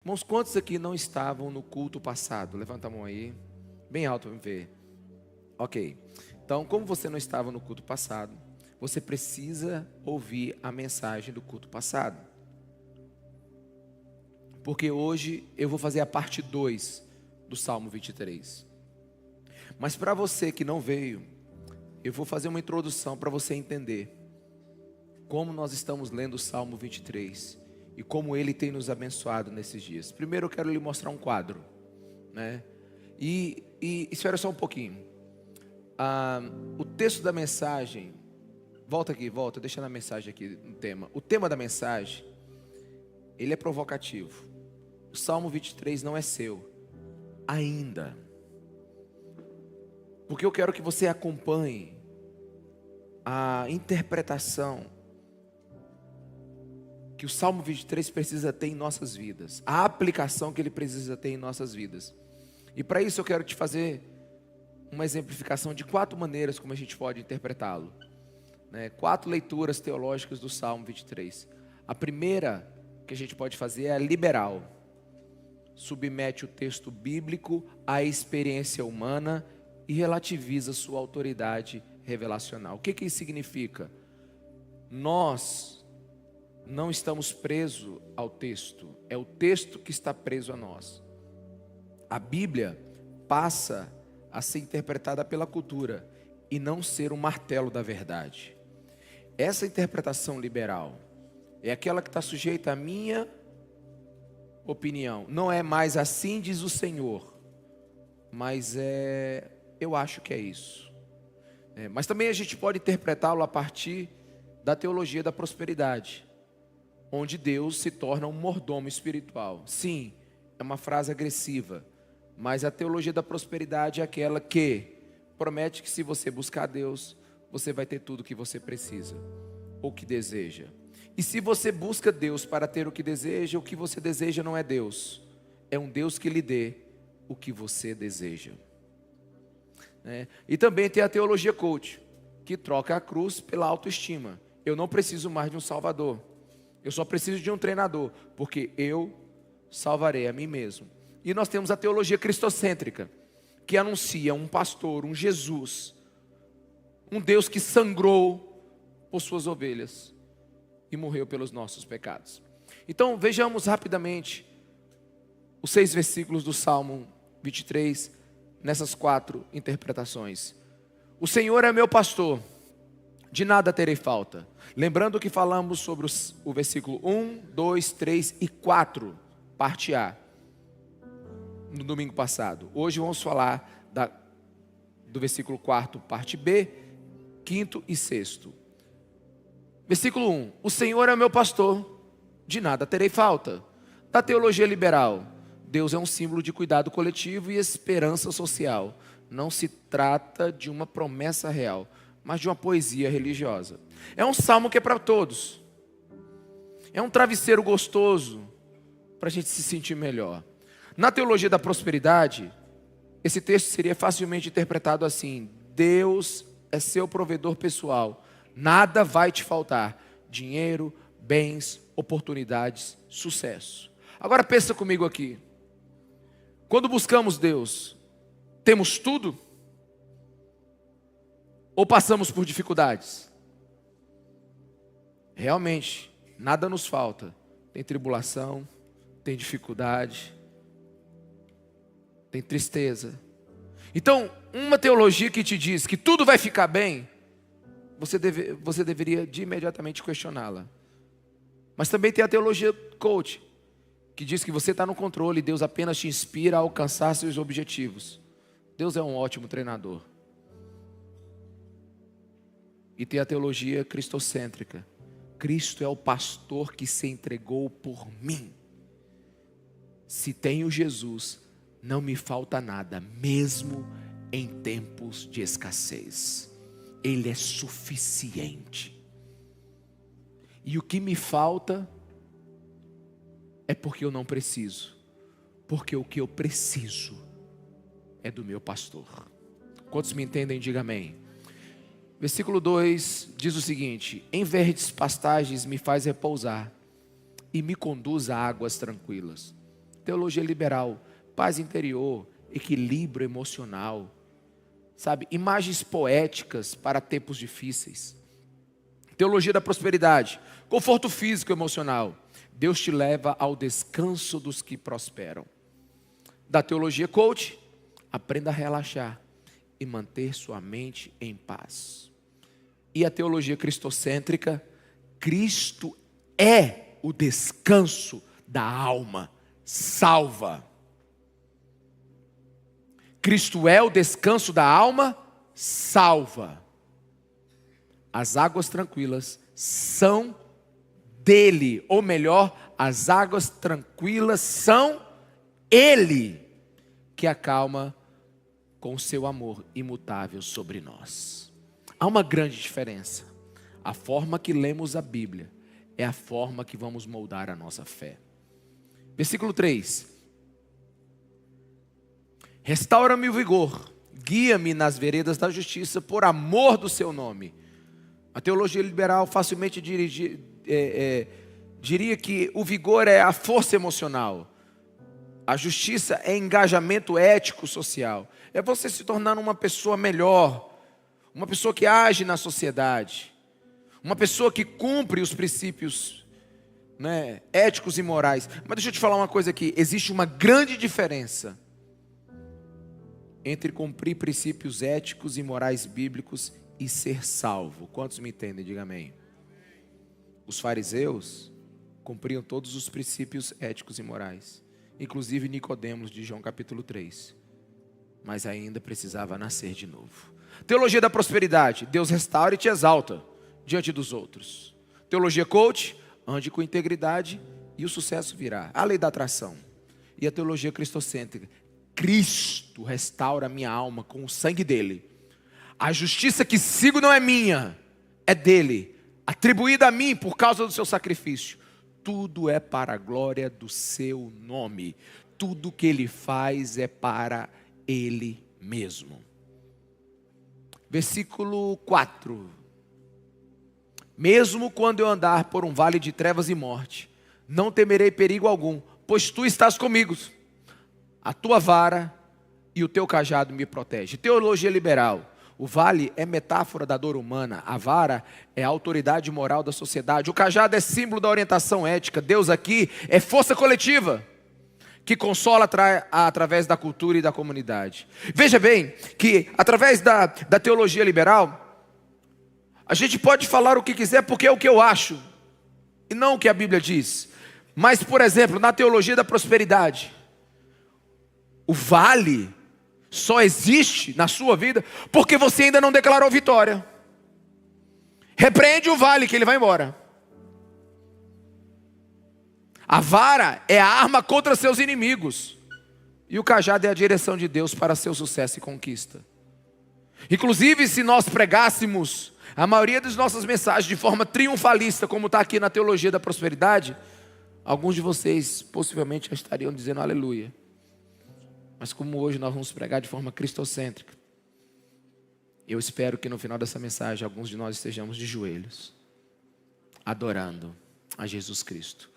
Irmãos, quantos aqui não estavam no culto passado? Levanta a mão aí, bem alto para me ver. Ok, então como você não estava no culto passado, você precisa ouvir a mensagem do culto passado. Porque hoje eu vou fazer a parte 2 do Salmo 23. Mas para você que não veio, eu vou fazer uma introdução para você entender como nós estamos lendo o Salmo 23 e como ele tem nos abençoado nesses dias. Primeiro eu quero lhe mostrar um quadro, né? E espera só um pouquinho. O texto da mensagem, volta aqui, deixa na mensagem aqui no tema. O tema da mensagem, ele é provocativo. O Salmo 23 não é seu, ainda. Porque eu quero que você acompanhe a interpretação que o Salmo 23 precisa ter em nossas vidas, a aplicação que ele precisa ter em nossas vidas. E para isso eu quero te fazer uma exemplificação de 4 maneiras como a gente pode interpretá-lo, né? 4 leituras teológicas do Salmo 23. A primeira que a gente pode fazer é a liberal. Submete o texto bíblico à experiência humana e relativiza sua autoridade revelacional. O que isso significa? Nós não estamos presos ao texto, é o texto que está preso a nós. A Bíblia passa a ser interpretada pela cultura e não ser um martelo da verdade. Essa interpretação liberal é aquela que está sujeita à minha opinião. Não é mais assim diz o Senhor, mas eu acho que é isso. Mas também a gente pode interpretá-lo a partir da teologia da prosperidade, onde Deus se torna um mordomo espiritual. Sim, é uma frase agressiva, mas a teologia da prosperidade é aquela que promete que se você buscar Deus, você vai ter tudo o que você precisa, ou que deseja. E se você busca Deus para ter o que deseja, o que você deseja não é Deus, é um Deus que lhe dê o que você deseja. E também tem a teologia coach, que troca a cruz pela autoestima. Eu não preciso mais de um salvador, eu só preciso de um treinador, porque eu salvarei a mim mesmo. E nós temos a teologia cristocêntrica, que anuncia um pastor, um Jesus, um Deus que sangrou por suas ovelhas e morreu pelos nossos pecados. Então vejamos rapidamente os 6 versículos do Salmo 23, nessas 4 interpretações. O Senhor é meu pastor, de nada terei falta. Lembrando que falamos sobre o versículo 1, 2, 3 e 4, parte A, no domingo passado. Hoje vamos falar do versículo 4, parte B, 5º e 6º. Versículo 1, o Senhor é meu pastor, de nada terei falta. Da teologia liberal, Deus é um símbolo de cuidado coletivo e esperança social. Não se trata de uma promessa real, mas de uma poesia religiosa. É um salmo que é para todos. É um travesseiro gostoso para a gente se sentir melhor. Na teologia da prosperidade, esse texto seria facilmente interpretado assim: Deus é seu provedor pessoal, nada vai te faltar: dinheiro, bens, oportunidades, sucesso. Agora pensa comigo aqui. Quando buscamos Deus, temos tudo? Ou passamos por dificuldades? Realmente, nada nos falta. Tem tribulação, tem dificuldade, tem tristeza. Então, uma teologia que te diz que tudo vai ficar bem, você deveria de imediatamente questioná-la. Mas também tem a teologia coach, que diz que você está no controle e Deus apenas te inspira a alcançar seus objetivos. Deus é um ótimo treinador. E tem a teologia cristocêntrica. Cristo é o pastor que se entregou por mim. Se tenho Jesus, não me falta nada, mesmo em tempos de escassez. Ele é suficiente. E o que me falta é porque eu não preciso. Porque o que eu preciso é do meu pastor. Quantos me entendem, diga amém. Versículo 2 diz o seguinte: em verdes pastagens me faz repousar e me conduz a águas tranquilas. teologia liberal, paz interior, equilíbrio emocional, sabe? Imagens poéticas para tempos difíceis. Teologia da prosperidade, conforto físico e emocional. Deus te leva ao descanso dos que prosperam. Da teologia coach, aprenda a relaxar e manter sua mente em paz. E a teologia cristocêntrica, Cristo é o descanso da alma salva. Cristo é o descanso da alma salva. As águas tranquilas são dele, ou melhor, as águas tranquilas são Ele, que acalma com o seu amor imutável sobre nós. Há uma grande diferença. A forma que lemos a Bíblia é a forma que vamos moldar a nossa fé. Versículo 3. Restaura-me o vigor, guia-me nas veredas da justiça, por amor do seu nome. A teologia liberal facilmente diria que o vigor é a força emocional. A justiça é engajamento ético social. É você se tornar uma pessoa melhor, uma pessoa que age na sociedade, uma pessoa que cumpre os princípios, né, éticos e morais. Mas deixa eu te falar uma coisa aqui. Existe uma grande diferença entre cumprir princípios éticos e morais bíblicos e ser salvo. Quantos me entendem? Diga amém. Os fariseus cumpriam todos os princípios éticos e morais, inclusive Nicodemos de João capítulo 3, mas ainda precisava nascer de novo. Teologia da prosperidade, Deus restaura e te exalta diante dos outros. Teologia coach, ande com integridade e o sucesso virá. A lei da atração. E a teologia cristocêntrica, Cristo restaura a minha alma com o sangue dele. A justiça que sigo não é minha, é dele, atribuída a mim por causa do seu sacrifício. Tudo é para a glória do seu nome. Tudo que ele faz é para ele mesmo. Versículo 4. Mesmo quando eu andar por um vale de trevas e morte, não temerei perigo algum, pois tu estás comigo. A tua vara e o teu cajado me protege. Teologia liberal. O vale é metáfora da dor humana. A vara é a autoridade moral da sociedade. O cajado é símbolo da orientação ética. Deus aqui é força coletiva, que consola através da cultura e da comunidade. Veja bem que através da teologia liberal, a gente pode falar o que quiser porque é o que eu acho, e não o que a Bíblia diz. Mas, por exemplo, na teologia da prosperidade, o vale só existe na sua vida porque você ainda não declarou vitória. Repreende o vale que ele vai embora. A vara é a arma contra seus inimigos, e o cajado é a direção de Deus para seu sucesso e conquista. Inclusive, se nós pregássemos a maioria das nossas mensagens de forma triunfalista, como está aqui na teologia da prosperidade, alguns de vocês possivelmente já estariam dizendo aleluia. Mas como hoje nós vamos pregar de forma cristocêntrica, eu espero que no final dessa mensagem alguns de nós estejamos de joelhos, adorando a Jesus Cristo,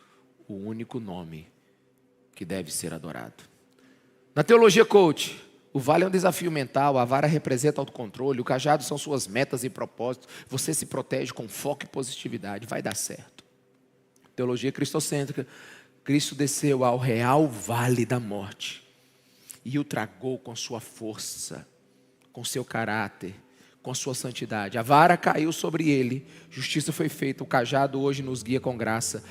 o único nome que deve ser adorado. Na teologia coach, o vale é um desafio mental, a vara representa autocontrole, o cajado são suas metas e propósitos, você se protege com foco e positividade, vai dar certo. Teologia cristocêntrica, Cristo desceu ao real vale da morte e o tragou com sua força, com seu caráter, com sua santidade. A vara caiu sobre ele, justiça foi feita, o cajado hoje nos guia com graça.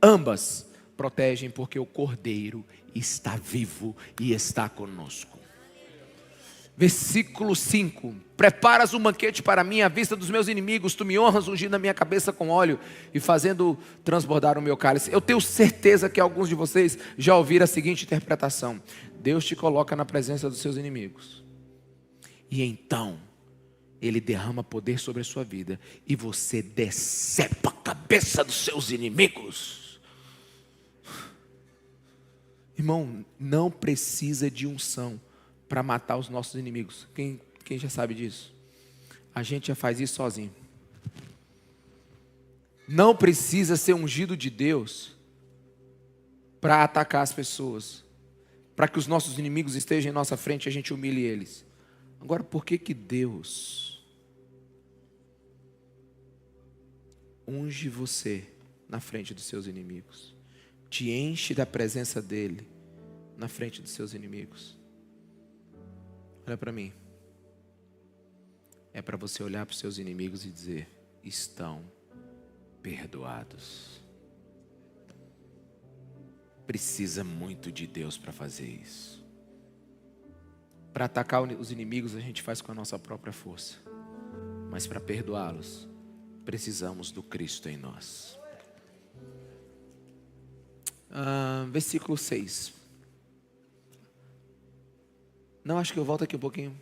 Ambas protegem porque o Cordeiro está vivo e está conosco. Versículo 5. Preparas um banquete para mim à vista dos meus inimigos, tu me honras ungindo a minha cabeça com óleo e fazendo transbordar o meu cálice. Eu tenho certeza que alguns de vocês já ouviram a seguinte interpretação: Deus te coloca na presença dos seus inimigos, e então Ele derrama poder sobre a sua vida, e você decepa a cabeça dos seus inimigos. Irmão, não precisa de unção para matar os nossos inimigos. Quem já sabe disso? A gente já faz isso sozinho. Não precisa ser ungido de Deus para atacar as pessoas. para que os nossos inimigos estejam em nossa frente e a gente humilhe eles. Agora, por que Deus unge você na frente dos seus inimigos? Te enche da presença dele na frente dos seus inimigos? Olha para mim. É para você olhar para os seus inimigos e dizer: estão perdoados. Precisa muito de Deus para fazer isso. Para atacar os inimigos a gente faz com a nossa própria força. Mas para perdoá-los, precisamos do Cristo em nós. Versículo 6. Não, acho que eu volto aqui um pouquinho.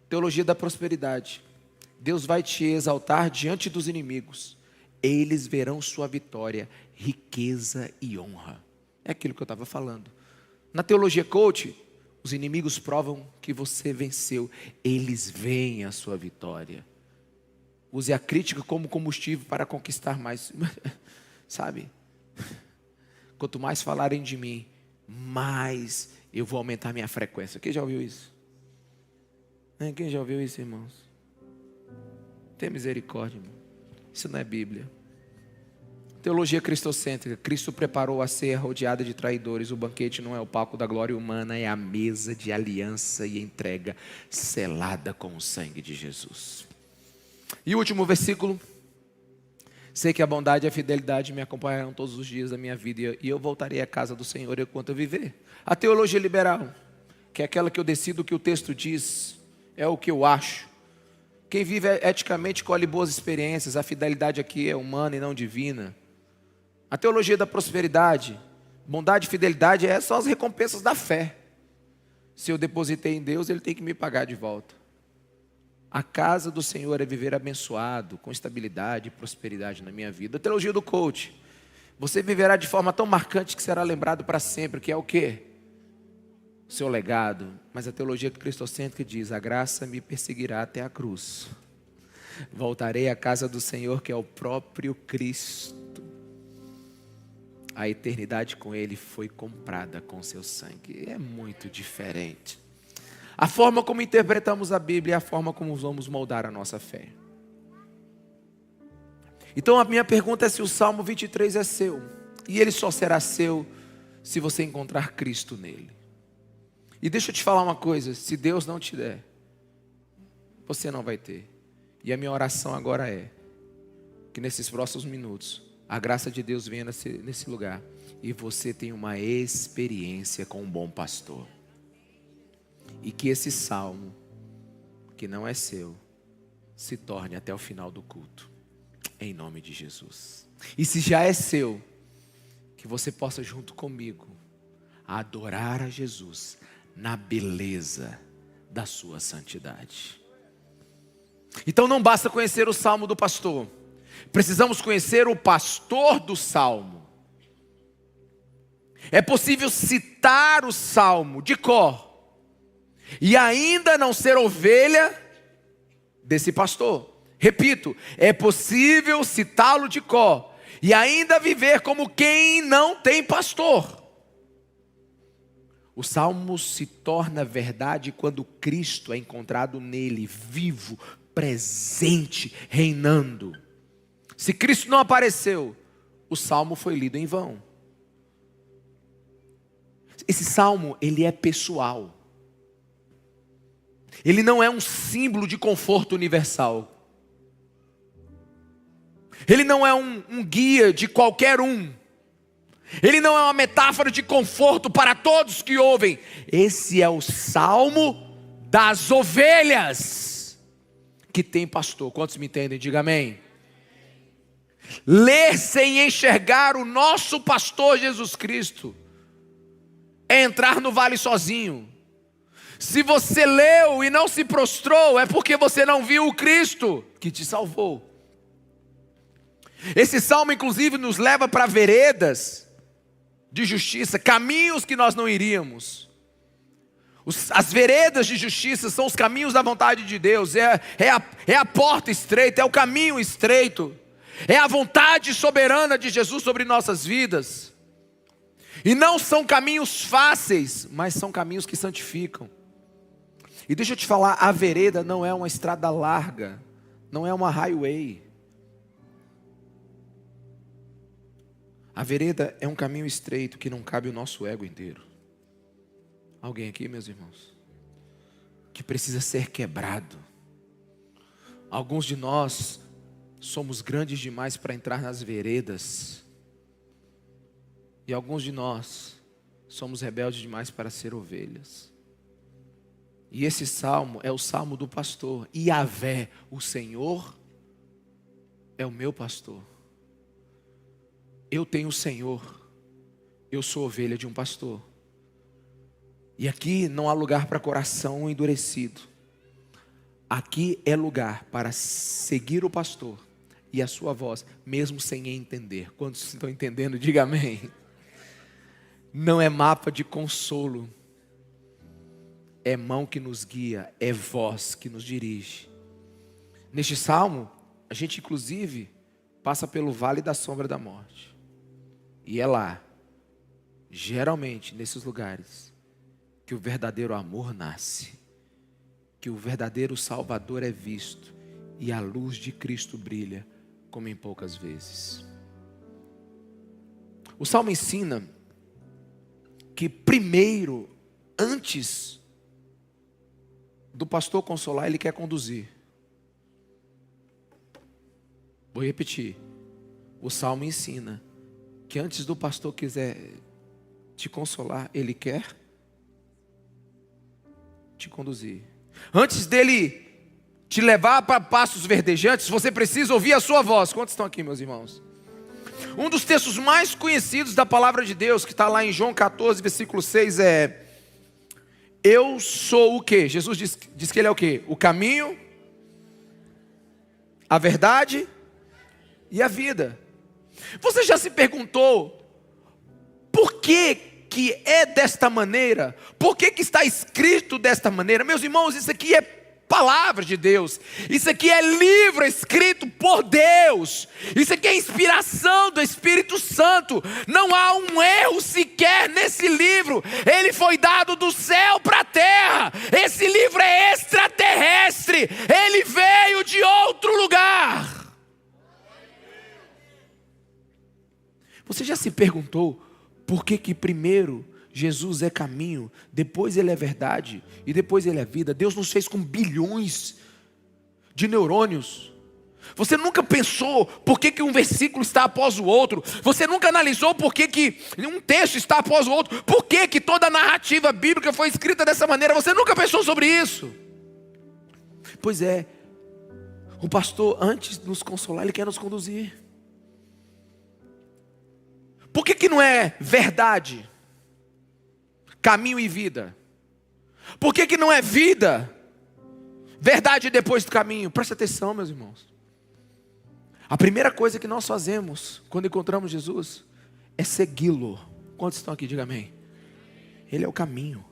Teologia da prosperidade. Deus vai te exaltar diante dos inimigos. Eles verão sua vitória, riqueza e honra. É aquilo que eu estava falando. Na teologia coach, os inimigos provam que você venceu. Eles veem a sua vitória. Use a crítica como combustível para conquistar mais. Sabe? Quanto mais falarem de mim, mais eu vou aumentar minha frequência. Quem já ouviu isso? Quem já ouviu isso, irmãos? Tenha misericórdia, irmão. Isso não é Bíblia. Teologia cristocêntrica. Cristo preparou a ceia rodeada de traidores. O banquete não é o palco da glória humana, é a mesa de aliança e entrega selada com o sangue de Jesus. E o último versículo. Sei que a bondade e a fidelidade me acompanharão todos os dias da minha vida, e eu voltarei à casa do Senhor enquanto eu viver. A teologia liberal, que é aquela que eu decido o que o texto diz, é o que eu acho. Quem vive eticamente colhe boas experiências. A fidelidade aqui é humana e não divina. A teologia da prosperidade, bondade e fidelidade são as recompensas da fé. Se eu depositei em Deus, Ele tem que me pagar de volta. A casa do Senhor é viver abençoado, com estabilidade e prosperidade na minha vida. A teologia do coach. Você viverá de forma tão marcante que será lembrado para sempre, que é o quê? O seu legado. Mas a teologia cristocêntrica diz: a graça me perseguirá até a cruz. Voltarei à casa do Senhor, que é o próprio Cristo. A eternidade com Ele foi comprada com seu sangue. É muito diferente. A forma como interpretamos a Bíblia é a forma como vamos moldar a nossa fé. Então a minha pergunta é se o Salmo 23 é seu. E ele só será seu se você encontrar Cristo nele. E deixa eu te falar uma coisa: se Deus não te der, você não vai ter. E a minha oração agora é que nesses próximos minutos a graça de Deus venha nesse lugar e você tenha uma experiência com um bom pastor. E que esse salmo, que não é seu, se torne até o final do culto, em nome de Jesus. E se já é seu, que você possa junto comigo adorar a Jesus na beleza da sua santidade. Então não basta conhecer o salmo do pastor, precisamos conhecer o pastor do salmo. É possível citar o salmo de cor e ainda não ser ovelha desse pastor. Repito, é possível citá-lo de cor e ainda viver como quem não tem pastor. O salmo se torna verdade quando Cristo é encontrado nele, vivo, presente, reinando. Se Cristo não apareceu, o salmo foi lido em vão. Esse salmo, ele é pessoal. Ele não é um símbolo de conforto universal. Ele não é um guia de qualquer um. Ele não é uma metáfora de conforto para todos que ouvem. Esse é o salmo das ovelhas que tem pastor. Quantos me entendem? Diga amém. Ler sem enxergar o nosso pastor Jesus Cristo é entrar no vale sozinho. Se você leu e não se prostrou, é porque você não viu o Cristo que te salvou. Esse salmo inclusive nos leva para veredas de justiça, caminhos que nós não iríamos. As veredas de justiça são os caminhos da vontade de Deus, é a porta estreita, é o caminho estreito. É a vontade soberana de Jesus sobre nossas vidas. E não são caminhos fáceis, mas são caminhos que santificam. E deixa eu te falar, a vereda não é uma estrada larga, não é uma highway. A vereda é um caminho estreito que não cabe o nosso ego inteiro. Alguém aqui, meus irmãos, que precisa ser quebrado. Alguns de nós somos grandes demais para entrar nas veredas. E alguns de nós somos rebeldes demais para ser ovelhas. E esse salmo é o salmo do pastor. Yahvé, o Senhor, é o meu pastor. Eu tenho o Senhor. Eu sou ovelha de um pastor. E aqui não há lugar para coração endurecido. Aqui é lugar para seguir o pastor e a sua voz, mesmo sem entender. Quantos estão entendendo? Diga amém. Não é mapa de consolo. É mão que nos guia, é voz que nos dirige. Neste salmo, a gente inclusive passa pelo vale da sombra da morte. E é lá, geralmente nesses lugares, que o verdadeiro amor nasce, que o verdadeiro Salvador é visto e a luz de Cristo brilha como em poucas vezes. O salmo ensina que primeiro, antes do pastor consolar, ele quer conduzir. Vou repetir. O salmo ensina que antes do pastor quiser te consolar, ele quer te conduzir. Antes dele te levar para pastos verdejantes, você precisa ouvir a sua voz. Quantos estão aqui, meus irmãos? Um dos textos mais conhecidos da palavra de Deus, que está lá em João 14, versículo 6, é: eu sou o quê? Jesus diz que ele é o quê? O caminho, a verdade e a vida. Você já se perguntou por que que é desta maneira? Por que que está escrito desta maneira? Meus irmãos, isso aqui é palavra de Deus. Isso aqui é livro escrito por Deus. Isso aqui é inspiração do Espírito Santo. Não há um erro sequer nesse livro. Ele foi dado do céu para a terra. Esse livro é extraterrestre. Ele veio de outro lugar. Você já se perguntou por que que primeiro Jesus é caminho, depois ele é verdade e depois ele é vida? Deus nos fez com bilhões de neurônios. Você nunca pensou por que que um versículo está após o outro? Você nunca analisou por que que um texto está após o outro? Por que que toda a narrativa bíblica foi escrita dessa maneira? Você nunca pensou sobre isso? Pois é, o pastor, antes de nos consolar, ele quer nos conduzir. Por que que não é verdade, caminho e vida? Por que que não é vida, verdade depois do caminho? Presta atenção, meus irmãos. A primeira coisa que nós fazemos quando encontramos Jesus é segui-lo. Quantos estão aqui? Diga amém. Ele é o caminho.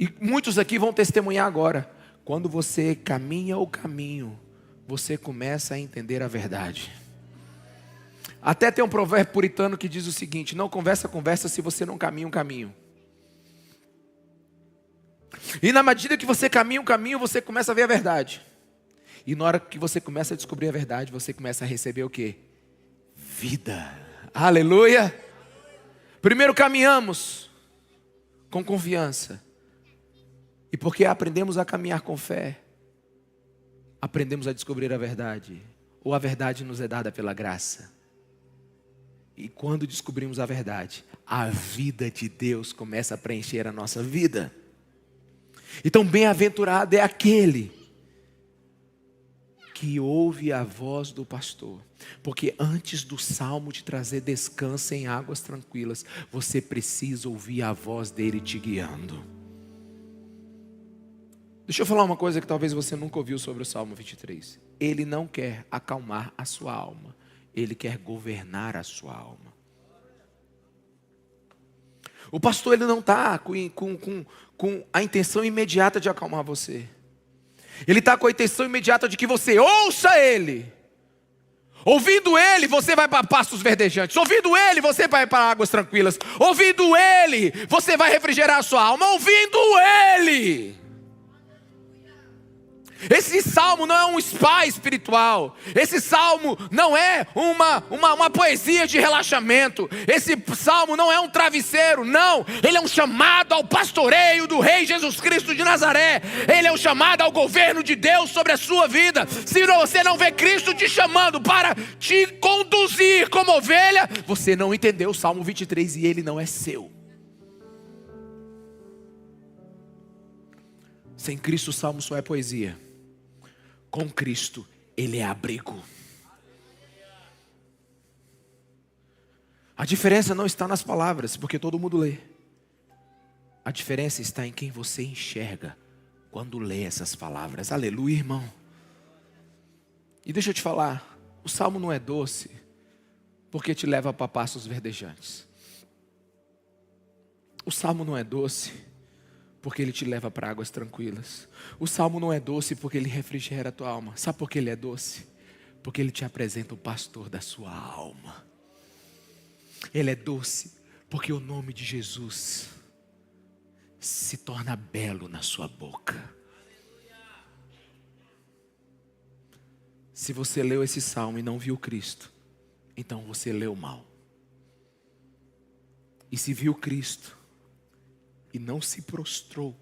E muitos aqui vão testemunhar agora. Quando você caminha o caminho, você começa a entender a verdade. Até tem um provérbio puritano que diz o seguinte: não conversa se você não caminha um caminho. E na medida que você caminha um caminho, você começa a ver a verdade. E na hora que você começa a descobrir a verdade, você começa a receber o quê? Vida. Aleluia. Primeiro caminhamos com confiança. E porque aprendemos a caminhar com fé, aprendemos a descobrir a verdade. Ou a verdade nos é dada pela graça. E quando descobrimos a verdade, a vida de Deus começa a preencher a nossa vida. Então, bem-aventurado é aquele que ouve a voz do pastor. Porque antes do salmo te trazer descanso em águas tranquilas, você precisa ouvir a voz dele te guiando. Deixa eu falar uma coisa que talvez você nunca ouviu sobre o Salmo 23. Ele não quer acalmar a sua alma. Ele quer governar a sua alma. O pastor, ele não está com a intenção imediata de acalmar você. Ele está com a intenção imediata de que você ouça ele Ouvindo Ele, você vai para pastos verdejantes. Ouvindo Ele, você vai para águas tranquilas. Ouvindo Ele, você vai refrigerar a sua alma. Ouvindo Ele. Esse salmo não é um spa espiritual. Esse salmo não é uma poesia de relaxamento. Esse salmo não é um travesseiro. Não, ele é um chamado ao pastoreio do Rei Jesus Cristo de Nazaré. Ele é um chamado ao governo de Deus sobre a sua vida. Se você não vê Cristo te chamando para te conduzir como ovelha, você não entendeu o Salmo 23 e ele não é seu. Sem Cristo o salmo só é poesia. Com Cristo, Ele é abrigo. A diferença não está nas palavras, porque todo mundo lê. A diferença está em quem você enxerga quando lê essas palavras. Aleluia, irmão. E deixa eu te falar, o salmo não é doce, porque te leva para pastos verdejantes. O salmo não é doce, porque ele te leva para águas tranquilas. O salmo não é doce porque ele refrigera a tua alma. Sabe por que ele é doce? Porque ele te apresenta o pastor da sua alma. Ele é doce porque o nome de Jesus se torna belo na sua boca. Se você leu esse salmo e não viu Cristo, então você leu mal. E se viu Cristo e não se prostrou,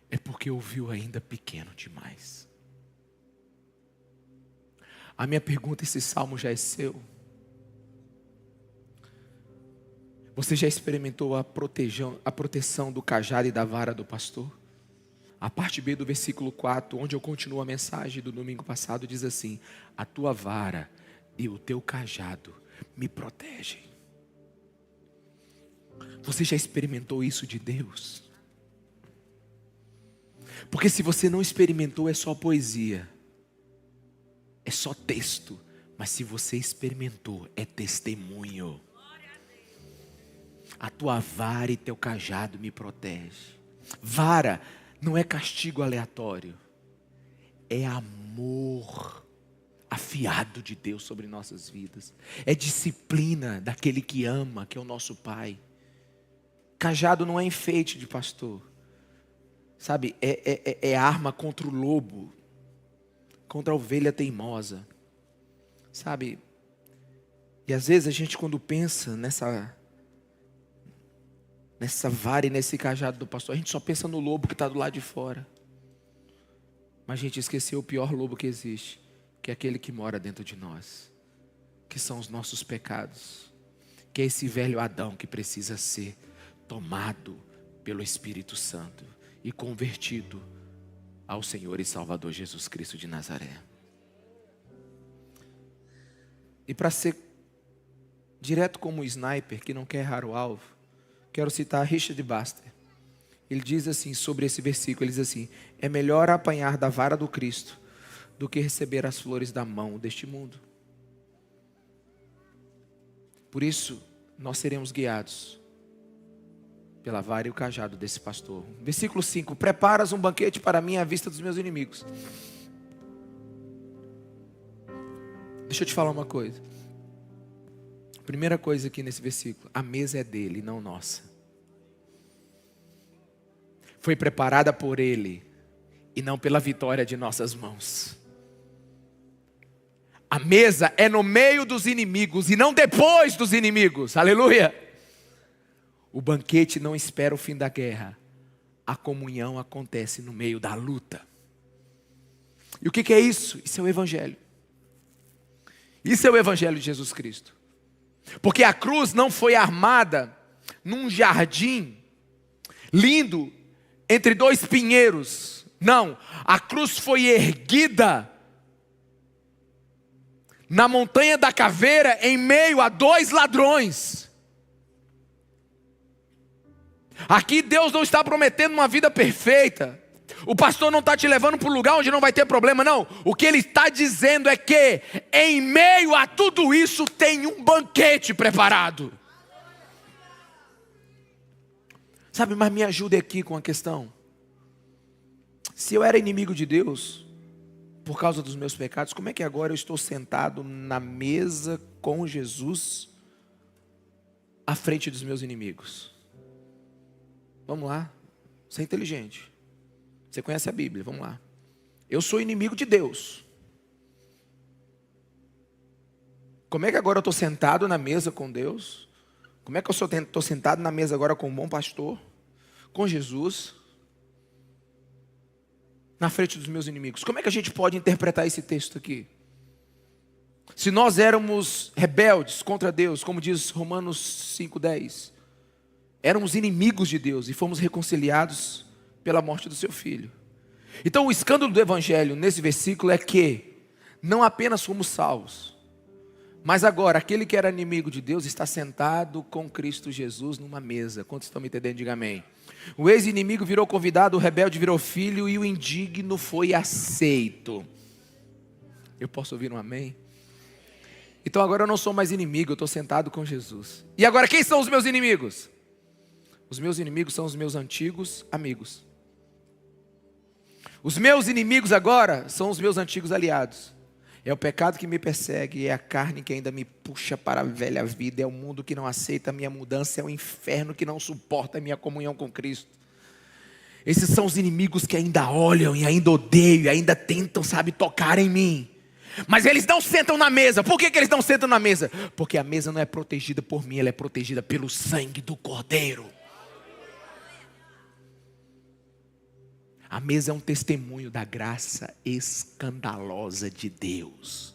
é porque ouviu ainda pequeno demais. A minha pergunta, esse salmo já é seu? Você já experimentou a proteção do cajado e da vara do pastor? A parte B do versículo 4, onde eu continuo a mensagem do domingo passado, diz assim: a tua vara e o teu cajado me protegem. Você já experimentou isso de Deus? Porque se você não experimentou, é só poesia, é só texto. Mas se você experimentou, é testemunho. A tua vara e teu cajado me protege. Vara não é castigo aleatório, é amor afiado de Deus sobre nossas vidas. É disciplina daquele que ama, que é o nosso Pai. Cajado não é enfeite de pastor, sabe, é arma contra o lobo, contra a ovelha teimosa, sabe. E às vezes a gente, quando pensa nessa vara e nesse cajado do pastor, a gente só pensa no lobo que está do lado de fora. Mas a gente esqueceu o pior lobo que existe, que é aquele que mora dentro de nós, que são os nossos pecados, que é esse velho Adão que precisa ser tomado pelo Espírito Santo e convertido ao Senhor e Salvador Jesus Cristo de Nazaré. E para ser direto como o sniper que não quer errar o alvo, quero citar Richard Baxter. Ele diz assim sobre esse versículo, ele diz assim: é melhor apanhar da vara do Cristo do que receber as flores da mão deste mundo. Por isso, nós seremos guiados pela vara e o cajado desse pastor. Versículo 5: preparas um banquete para mim à vista dos meus inimigos. Deixa eu te falar uma coisa. Primeira coisa aqui nesse versículo: a mesa é dele, não nossa. Foi preparada por ele e não pela vitória de nossas mãos. A mesa é no meio dos inimigos e não depois dos inimigos. Aleluia. O banquete não espera o fim da guerra. A comunhão acontece no meio da luta. E o que é isso? Isso é o Evangelho. Isso é o Evangelho de Jesus Cristo. Porque a cruz não foi armada num jardim lindo entre dois pinheiros. Não, a cruz foi erguida na montanha da caveira em meio a dois ladrões. Aqui Deus não está prometendo uma vida perfeita. O pastor não está te levando para um lugar onde não vai ter problema, não. O que ele está dizendo é que em meio a tudo isso tem um banquete preparado. Sabe, mas me ajude aqui com a questão. Se eu era inimigo de Deus, por causa dos meus pecados, como é que agora eu estou sentado na mesa com Jesus à frente dos meus inimigos? Vamos lá, você é inteligente, você conhece a Bíblia, vamos lá. Eu sou inimigo de Deus. Como é que agora eu estou sentado na mesa com Deus? Como é que eu estou sentado na mesa agora com um bom pastor? Com Jesus? Na frente dos meus inimigos. Como é que a gente pode interpretar esse texto aqui? Se nós éramos rebeldes contra Deus, como diz Romanos 5,10, éramos inimigos de Deus e fomos reconciliados pela morte do seu Filho. Então o escândalo do Evangelho nesse versículo é que não apenas fomos salvos, mas agora aquele que era inimigo de Deus está sentado com Cristo Jesus numa mesa. Quantos estão me entendendo? Diga amém. O ex-inimigo virou convidado, o rebelde virou filho e o indigno foi aceito. Eu posso ouvir um amém? Então agora eu não sou mais inimigo, eu estou sentado com Jesus. E agora quem são os meus inimigos? Os meus inimigos são os meus antigos amigos. Os meus inimigos agora são os meus antigos aliados. É o pecado que me persegue, é a carne que ainda me puxa para a velha vida, é o mundo que não aceita a minha mudança, é o inferno que não suporta a minha comunhão com Cristo. Esses são os inimigos que ainda olham e ainda odeiam, e ainda tentam, tocar em mim. Mas eles não sentam na mesa. Por que eles não sentam na mesa? Porque a mesa não é protegida por mim, ela é protegida pelo sangue do Cordeiro. A mesa é um testemunho da graça escandalosa de Deus.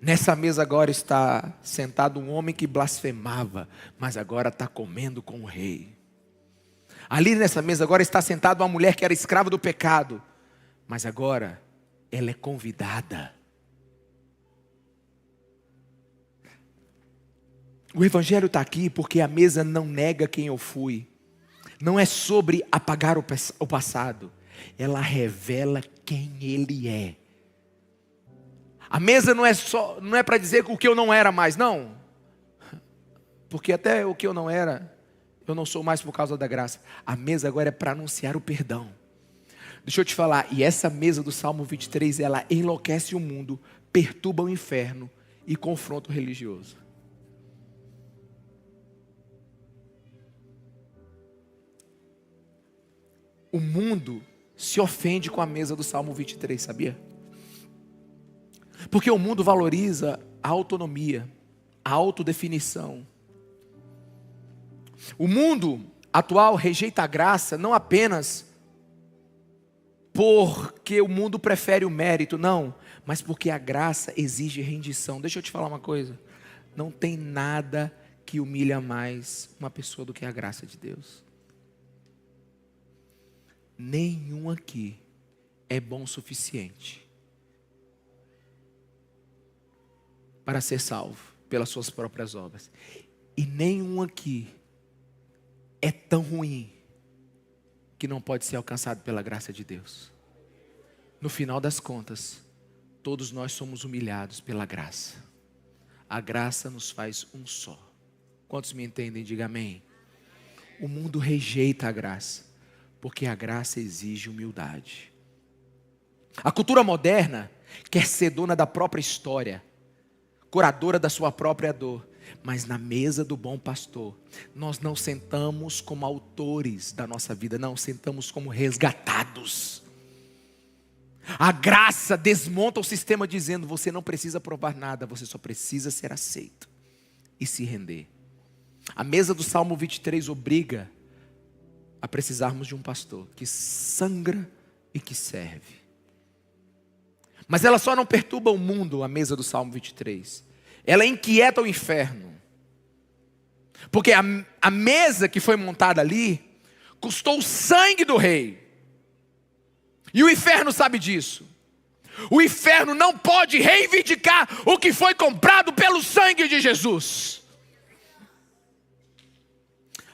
Nessa mesa agora está sentado um homem que blasfemava, mas agora está comendo com o rei. Ali nessa mesa agora está sentada uma mulher que era escrava do pecado, mas agora ela é convidada. O Evangelho está aqui porque a mesa não nega quem eu fui. Não é sobre apagar o passado. Ela revela quem Ele é. A mesa não é para dizer o que eu não era mais, não. Porque até o que eu não era, eu não sou mais por causa da graça. A mesa agora é para anunciar o perdão. Deixa eu te falar, e essa mesa do Salmo 23, ela enlouquece o mundo, perturba o inferno e confronta o religioso. O mundo se ofende com a mesa do Salmo 23, sabia? Porque o mundo valoriza a autonomia, a autodefinição. O mundo atual rejeita a graça não apenas porque o mundo prefere o mérito, não, mas porque a graça exige rendição. Deixa eu te falar uma coisa, não tem nada que humilha mais uma pessoa do que a graça de Deus. Nenhum aqui é bom o suficiente para ser salvo pelas suas próprias obras. E nenhum aqui é tão ruim que não pode ser alcançado pela graça de Deus. No final das contas, todos nós somos humilhados pela graça. A graça nos faz um só. Quantos me entendem? Diga amém. O mundo rejeita a graça, porque a graça exige humildade. A cultura moderna quer ser dona da própria história, curadora da sua própria dor. Mas na mesa do bom pastor, nós não sentamos como autores da nossa vida, não, sentamos como resgatados. A graça desmonta o sistema dizendo, você não precisa provar nada, você só precisa ser aceito e se render. A mesa do Salmo 23 obriga a precisarmos de um pastor que sangra e que serve. Mas ela só não perturba o mundo, a mesa do Salmo 23. Ela inquieta o inferno. Porque a mesa que foi montada ali custou o sangue do rei. E o inferno sabe disso. O inferno não pode reivindicar o que foi comprado pelo sangue de Jesus.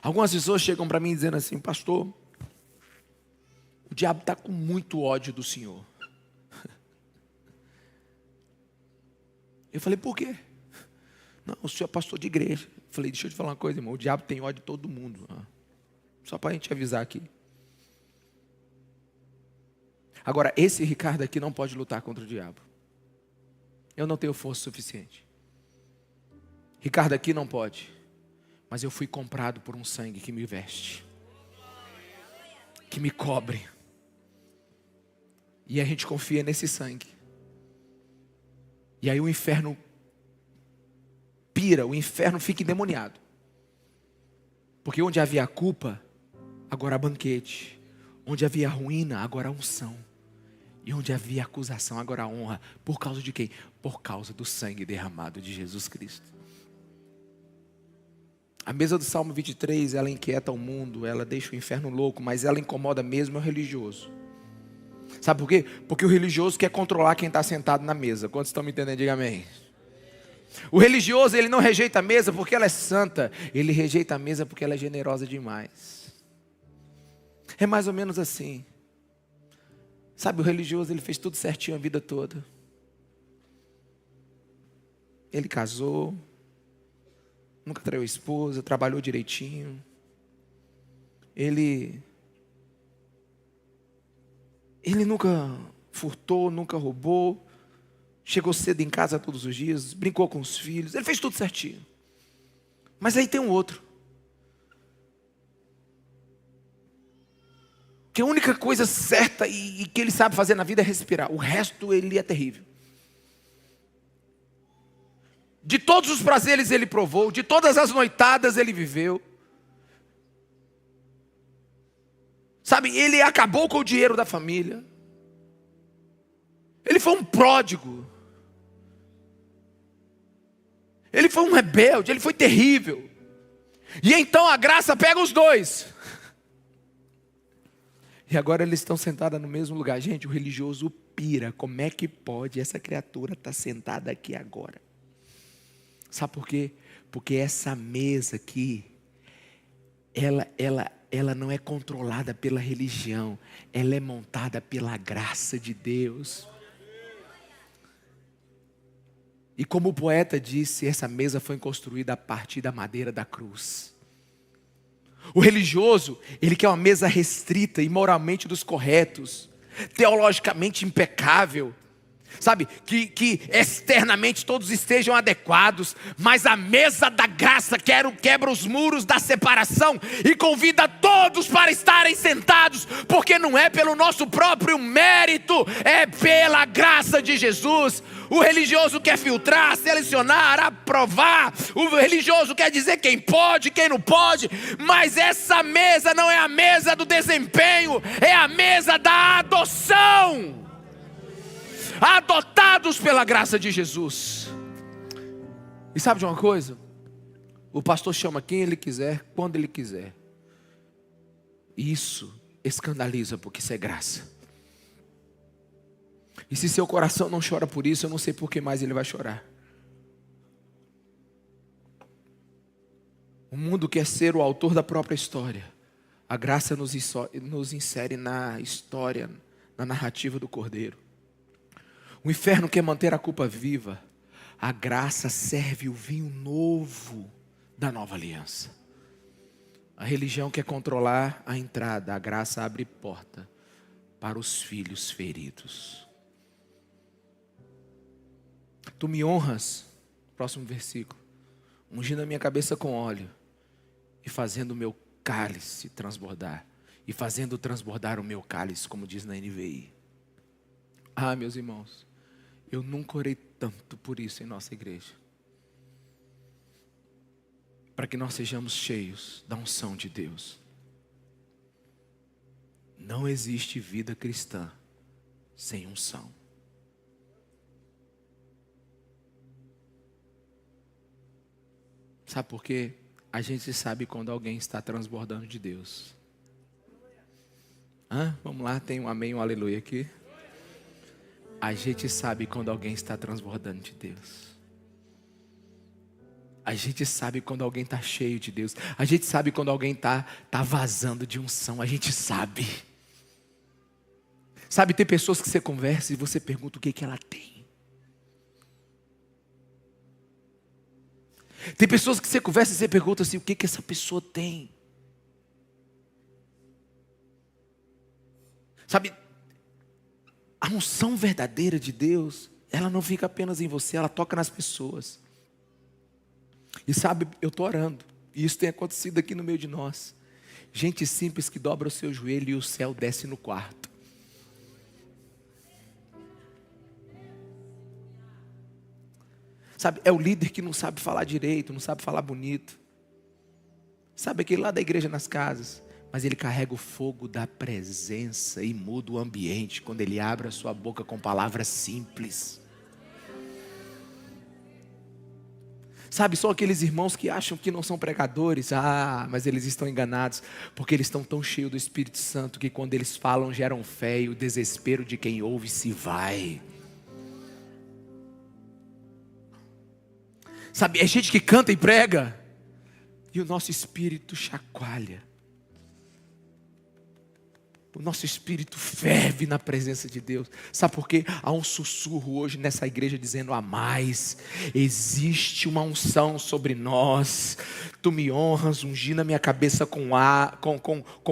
Algumas pessoas chegam para mim dizendo assim, pastor, o diabo está com muito ódio do Senhor. Eu falei, por quê? Não, o senhor é pastor de igreja. Eu falei, deixa eu te falar uma coisa, irmão, o diabo tem ódio de todo mundo. Só para a gente avisar aqui. Agora, esse Ricardo aqui não pode lutar contra o diabo. Eu não tenho força suficiente. Ricardo aqui não pode. Mas eu fui comprado por um sangue que me veste, que me cobre. E a gente confia nesse sangue. E aí o inferno pira, o inferno fica endemoniado. Porque onde havia culpa, agora há banquete. Onde havia ruína, agora há unção. E onde havia acusação, agora há honra. Por causa de quem? Por causa do sangue derramado de Jesus Cristo. A mesa do Salmo 23, ela inquieta o mundo, ela deixa o inferno louco, mas ela incomoda mesmo o religioso. Sabe por quê? Porque o religioso quer controlar quem está sentado na mesa. Quantos estão me entendendo? Diga amém. O religioso, ele não rejeita a mesa porque ela é santa. Ele rejeita a mesa porque ela é generosa demais. É mais ou menos assim. Sabe, o religioso, ele fez tudo certinho a vida toda. Ele casou, nunca traiu a esposa, trabalhou direitinho. Ele nunca furtou, nunca roubou. Chegou cedo em casa todos os dias, brincou com os filhos. Ele fez tudo certinho. Mas aí tem um outro. Que a única coisa certa e que ele sabe fazer na vida é respirar. O resto ele é terrível. De todos os prazeres ele provou, de todas as noitadas ele viveu. Sabe, ele acabou com o dinheiro da família. Ele foi um pródigo. Ele foi um rebelde, ele foi terrível. E então a graça pega os dois. E agora eles estão sentados no mesmo lugar. Gente, o religioso pira. Como é que pode essa criatura estar sentada aqui agora? Sabe por quê? Porque essa mesa aqui, ela não é controlada pela religião. Ela é montada pela graça de Deus. E como o poeta disse, essa mesa foi construída a partir da madeira da cruz. O religioso, ele quer uma mesa restrita e moralmente dos corretos, teologicamente impecável. Sabe, que externamente todos estejam adequados, mas a mesa da graça quebra os muros da separação e convida todos para estarem sentados, porque não é pelo nosso próprio mérito, é pela graça de Jesus. O religioso quer filtrar, selecionar, aprovar. O religioso quer dizer quem pode, quem não pode, mas essa mesa não é a mesa do desempenho, é a mesa da adoção. Adotados pela graça de Jesus. E sabe de uma coisa? O pastor chama quem ele quiser, quando ele quiser. E isso escandaliza, porque isso é graça. E se seu coração não chora por isso, eu não sei por que mais ele vai chorar. O mundo quer ser o autor da própria história. A graça nos insere na história, na narrativa do Cordeiro. O inferno quer manter a culpa viva. A graça serve o vinho novo da nova aliança. A religião quer controlar a entrada. A graça abre porta para os filhos feridos. Tu me honras, próximo versículo, ungindo a minha cabeça com óleo e fazendo o meu cálice transbordar. E fazendo transbordar o meu cálice, como diz na NVI. Ah, meus irmãos, eu nunca orei tanto por isso em nossa igreja. Para que nós sejamos cheios da unção de Deus. Não existe vida cristã sem unção. Sabe por quê? A gente sabe quando alguém está transbordando de Deus. Vamos lá, tem um amém, um aleluia aqui. A gente sabe quando alguém está transbordando de Deus. A gente sabe quando alguém está cheio de Deus. A gente sabe quando alguém está vazando de unção. A gente sabe. Sabe, tem pessoas que você conversa e você pergunta o que ela tem. Tem pessoas que você conversa e você pergunta assim, o que essa pessoa tem? Sabe, A unção verdadeira de Deus, ela não fica apenas em você, ela toca nas pessoas. E sabe, eu estou orando, e isso tem acontecido aqui no meio de nós. Gente simples que dobra o seu joelho e o céu desce no quarto. Sabe, é o líder que não sabe falar direito, não sabe falar bonito. Sabe aquele lá da igreja nas casas? Mas ele carrega o fogo da presença e muda o ambiente quando ele abre a sua boca com palavras simples. Sabe, só aqueles irmãos que acham que não são pregadores, mas eles estão enganados, porque eles estão tão cheios do Espírito Santo que quando eles falam geram fé e o desespero de quem ouve se vai. Sabe, é gente que canta e prega e o nosso espírito chacoalha. O nosso espírito ferve na presença de Deus. Sabe por quê? Há um sussurro hoje nessa igreja dizendo: há mais. Existe uma unção sobre nós. Tu me honras, ungindo a minha cabeça com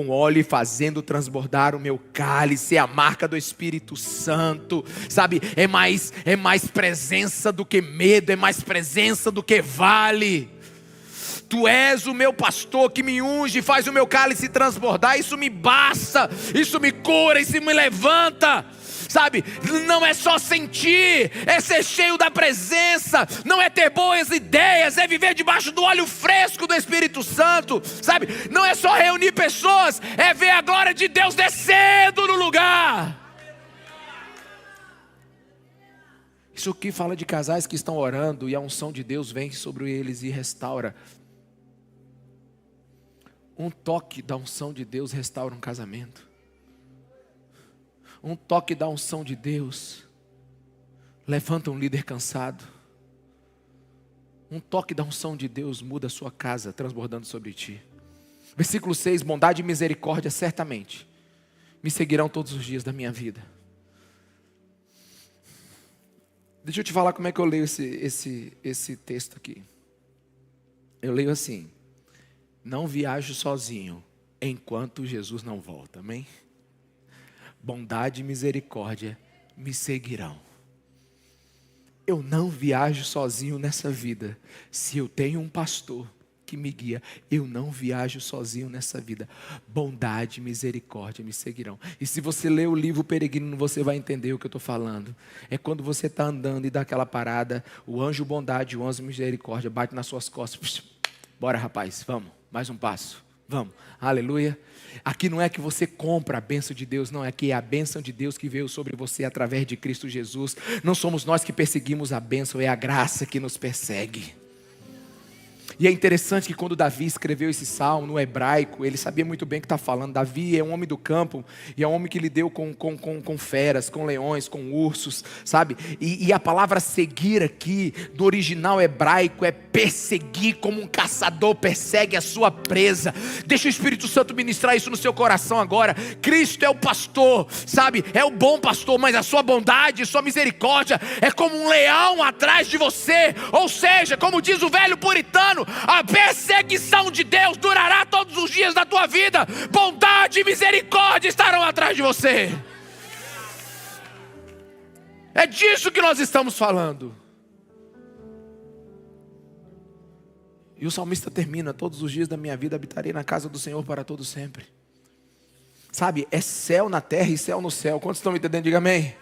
óleo e fazendo transbordar o meu cálice. É a marca do Espírito Santo. Sabe, é mais presença do que medo, é mais presença do que vale. Tu és o meu pastor que me unge, faz o meu cálice transbordar. Isso me basta, isso me cura, isso me levanta. Sabe, não é só sentir, é ser cheio da presença. Não é ter boas ideias, é viver debaixo do óleo fresco do Espírito Santo. Sabe, não é só reunir pessoas, é ver a glória de Deus descendo no lugar. Isso aqui fala de casais que estão orando e a unção de Deus vem sobre eles e restaura. Um toque da unção de Deus restaura um casamento. Um toque da unção de Deus levanta um líder cansado. Um toque da unção de Deus muda a sua casa, transbordando sobre ti. Versículo 6, bondade e misericórdia certamente me seguirão todos os dias da minha vida. Deixa eu te falar como é que eu leio esse texto aqui. Eu leio assim: não viajo sozinho enquanto Jesus não volta, amém? Bondade e misericórdia me seguirão. Eu não viajo sozinho nessa vida. Se eu tenho um pastor que me guia, eu não viajo sozinho nessa vida. Bondade e misericórdia me seguirão. E se você ler o livro Peregrino, você vai entender o que eu estou falando. É quando você está andando e dá aquela parada, o anjo bondade, o anjo misericórdia bate nas suas costas. Bora, rapaz, vamos, mais um passo. Vamos, aleluia. Aqui não é que você compra a bênção de Deus, não, é que é a bênção de Deus que veio sobre você através de Cristo Jesus. Não somos nós que perseguimos a bênção, é a graça que nos persegue. E é interessante que quando Davi escreveu esse salmo no hebraico, ele sabia muito bem o que está falando. Davi é um homem do campo, e é um homem que lidou com feras, com leões, com ursos, sabe? E a palavra seguir aqui, do original hebraico, é perseguir, como um caçador persegue a sua presa. Deixa o Espírito Santo ministrar isso no seu coração agora. Cristo é o pastor, sabe? É o bom pastor, mas a sua bondade, sua misericórdia é como um leão atrás de você. Ou seja, como diz o velho puritano, a perseguição de Deus durará todos os dias da tua vida. Bondade e misericórdia estarão atrás de você. É disso que nós estamos falando. E o salmista termina: todos os dias da minha vida habitarei na casa do Senhor para todo sempre. Sabe, é céu na terra e céu no céu. Quantos estão me entendendo? Diga amém.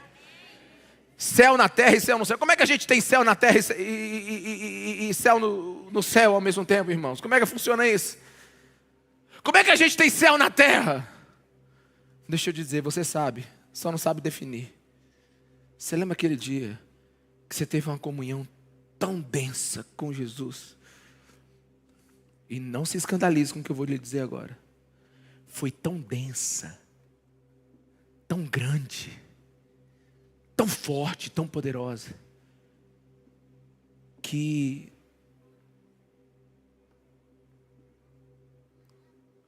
Céu na terra e céu no céu. Como é que a gente tem céu na terra e céu no céu ao mesmo tempo, irmãos? Como é que funciona isso? Como é que a gente tem céu na terra? Deixa eu dizer, você sabe, só não sabe definir. Você lembra aquele dia que você teve uma comunhão tão densa com Jesus? E não se escandalize com o que eu vou lhe dizer agora. Foi tão densa, tão grande, tão forte, tão poderosa, que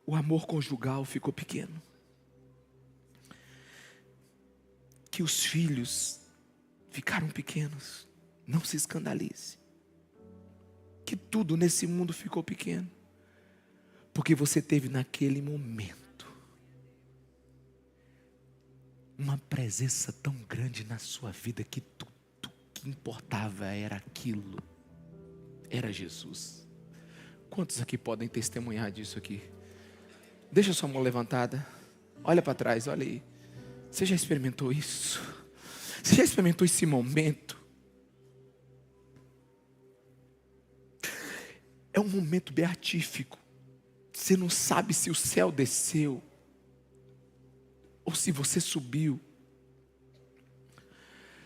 o amor conjugal ficou pequeno, que os filhos ficaram pequenos. Não se escandalize, que tudo nesse mundo ficou pequeno, porque você teve naquele momento uma presença tão grande na sua vida que tudo que importava era aquilo. Era Jesus. Quantos aqui podem testemunhar disso aqui? Deixa sua mão levantada. Olha para trás, olha aí. Você já experimentou isso? Você já experimentou esse momento? É um momento beatífico. Você não sabe se o céu desceu ou se você subiu.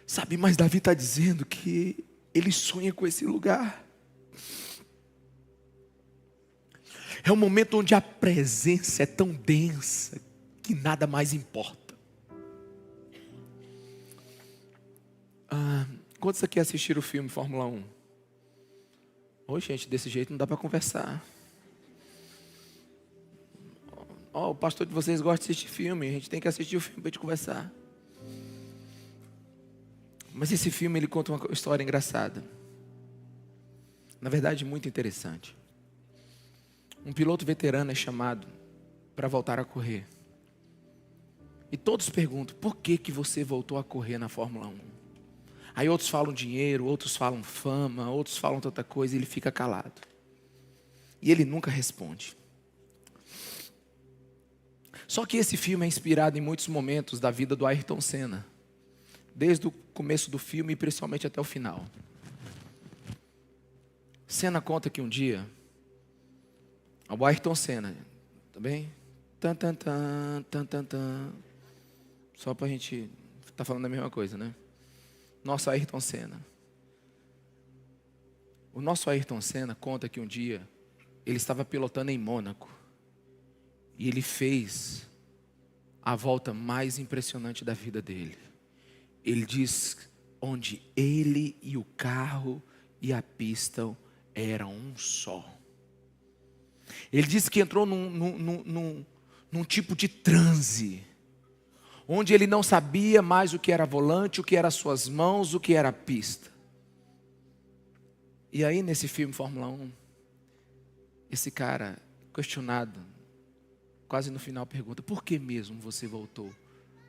Sabe, mas Davi está dizendo que ele sonha com esse lugar. É um momento onde a presença é tão densa que nada mais importa. Quantos aqui assistiram o filme Fórmula 1? Ô, gente, desse jeito não dá para conversar. O pastor de vocês gosta de assistir filme, a gente tem que assistir o filme para a gente conversar. Mas esse filme ele conta uma história engraçada. Na verdade, muito interessante. Um piloto veterano é chamado para voltar a correr. E todos perguntam, por que você voltou a correr na Fórmula 1? Aí outros falam dinheiro, outros falam fama, outros falam tanta coisa e ele fica calado. E ele nunca responde. Só que esse filme é inspirado em muitos momentos da vida do Ayrton Senna. Desde o começo do filme e principalmente até o final. Senna conta que um dia, o Ayrton Senna, tá bem? Só pra gente tá falando a mesma coisa, né? Nosso Ayrton Senna. O nosso Ayrton Senna conta que um dia ele estava pilotando em Mônaco e ele fez a volta mais impressionante da vida dele. Ele diz onde ele e o carro e a pista eram um só. Ele disse que entrou num tipo de transe, onde ele não sabia mais o que era volante, o que era suas mãos, o que era a pista. E aí nesse filme Fórmula 1, esse cara questionado, quase no final pergunta, por que mesmo você voltou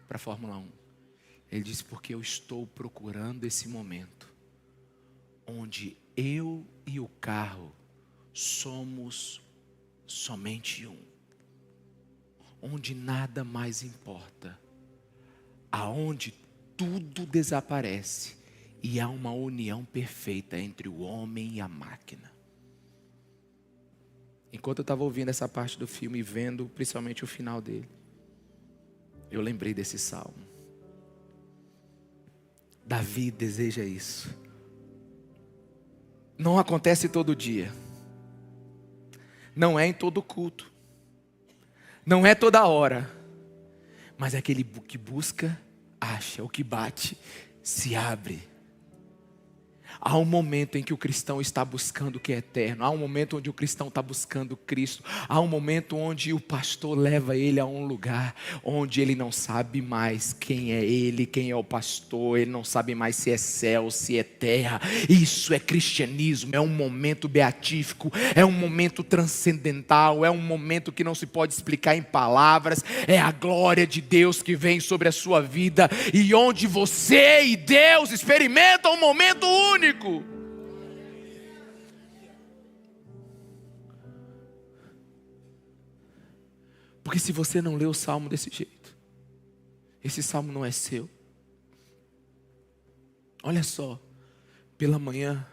para a Fórmula 1? Ele disse, porque eu estou procurando esse momento, onde eu e o carro somos somente um. Onde nada mais importa. Aonde tudo desaparece e há uma união perfeita entre o homem e a máquina. Enquanto eu estava ouvindo essa parte do filme e vendo principalmente o final dele, eu lembrei desse salmo. Davi deseja isso. Não acontece todo dia. Não é em todo culto. Não é toda hora. Mas é aquele que busca, acha. O que bate, se abre. Há um momento em que o cristão está buscando o que é eterno. Há um momento onde o cristão está buscando Cristo. Há um momento onde o pastor leva ele a um lugar onde ele não sabe mais quem é ele, quem é o pastor. Ele não sabe mais se é céu, se é terra. Isso é cristianismo, é um momento beatífico, é um momento transcendental, é um momento que não se pode explicar em palavras. É a glória de Deus que vem sobre a sua vida e onde você e Deus experimentam um momento único. Porque se você não lê o salmo desse jeito, esse salmo não é seu. Olha só, pela manhã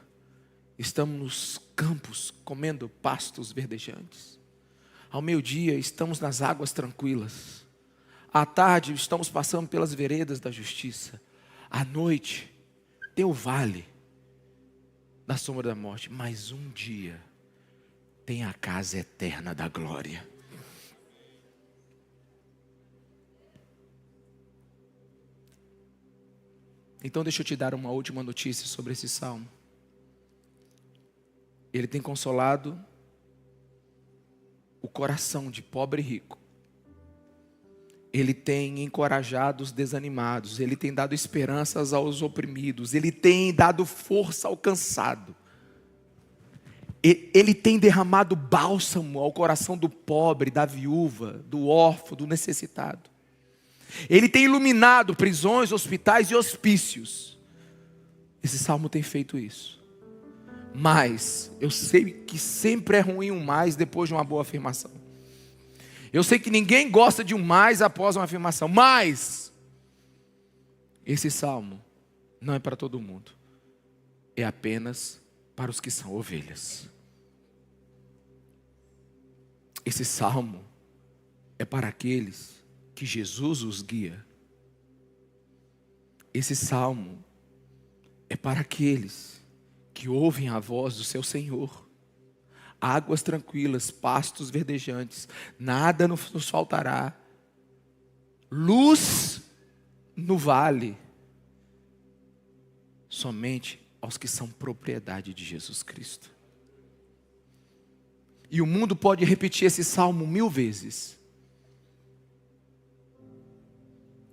estamos nos campos comendo pastos verdejantes. Ao meio-dia estamos nas águas tranquilas. À tarde estamos passando pelas veredas da justiça. À noite tem o vale da sombra da morte, mas um dia tem a casa eterna da glória. Então deixa eu te dar uma última notícia sobre esse salmo. Ele tem consolado o coração de pobre e rico. Ele tem encorajado os desanimados. Ele tem dado esperanças aos oprimidos. Ele tem dado força ao cansado. Ele tem derramado bálsamo ao coração do pobre, da viúva, do órfão, do necessitado. Ele tem iluminado prisões, hospitais e hospícios. Esse salmo tem feito isso. Mas eu sei que sempre é ruim um mais depois de uma boa afirmação. Eu sei que ninguém gosta de um mais após uma afirmação. Mas esse salmo não é para todo mundo. É apenas para os que são ovelhas. Esse salmo é para aqueles que Jesus os guia. Esse salmo é para aqueles que ouvem a voz do seu Senhor. Águas tranquilas, pastos verdejantes, nada nos faltará. Luz no vale, somente aos que são propriedade de Jesus Cristo. E o mundo pode repetir esse salmo 1000 vezes,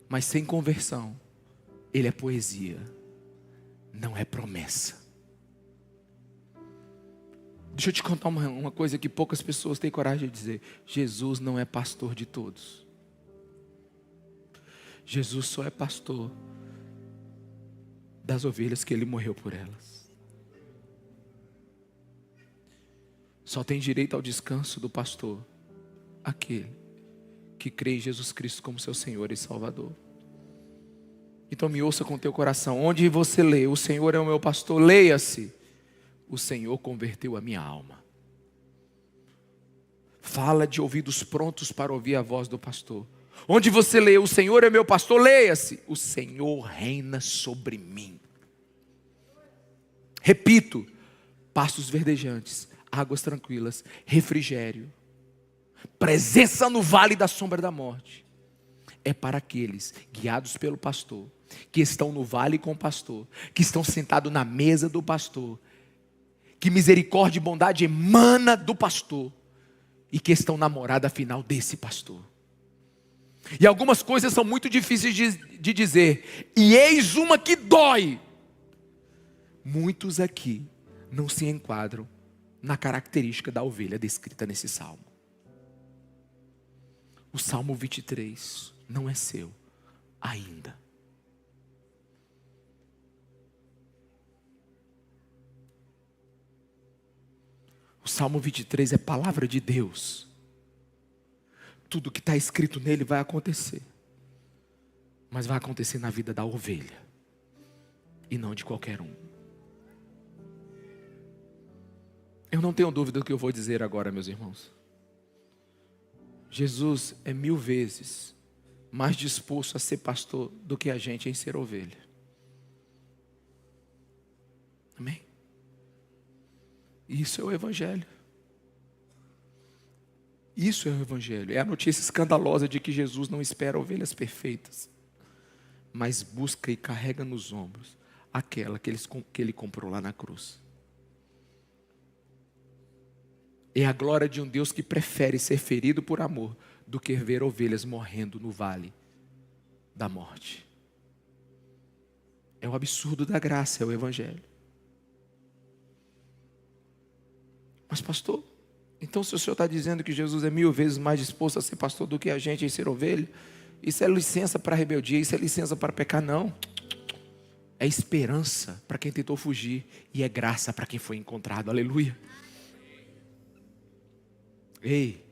mas sem conversão, ele é poesia, não é promessa. Deixa eu te contar uma coisa que poucas pessoas têm coragem de dizer. Jesus não é pastor de todos. Jesus só é pastor das ovelhas que ele morreu por elas. Só tem direito ao descanso do pastor aquele que crê em Jesus Cristo como seu Senhor e Salvador. Então me ouça com teu coração. Onde você lê, o Senhor é o meu pastor, leia-se: o Senhor converteu a minha alma. Fala de ouvidos prontos para ouvir a voz do pastor. Onde você lê, o Senhor é meu pastor, leia-se: o Senhor reina sobre mim. Repito: pastos verdejantes, águas tranquilas, refrigério, presença no vale da sombra da morte. É para aqueles guiados pelo pastor, que estão no vale com o pastor, que estão sentados na mesa do pastor, que misericórdia e bondade emana do pastor, e que estão na morada final desse pastor. E algumas coisas são muito difíceis de dizer, e eis uma que dói. Muitos aqui não se enquadram na característica da ovelha descrita nesse salmo. O Salmo 23 não é seu ainda. O Salmo 23 é palavra de Deus. Tudo que está escrito nele vai acontecer. Mas vai acontecer na vida da ovelha. E não de qualquer um. Eu não tenho dúvida do que eu vou dizer agora, meus irmãos. Jesus é 1000 vezes mais disposto a ser pastor do que a gente em ser ovelha. Amém? Isso é o Evangelho. Isso é o Evangelho. É a notícia escandalosa de que Jesus não espera ovelhas perfeitas, mas busca e carrega nos ombros aquela que ele comprou lá na cruz. É a glória de um Deus que prefere ser ferido por amor do que ver ovelhas morrendo no vale da morte. É o absurdo da graça, é o Evangelho. Mas pastor, então se o senhor está dizendo que Jesus é 1000 vezes mais disposto a ser pastor do que a gente em ser ovelha, isso é licença para rebeldia, isso é licença para pecar? Não. É esperança para quem tentou fugir e é graça para quem foi encontrado. Aleluia. Ei,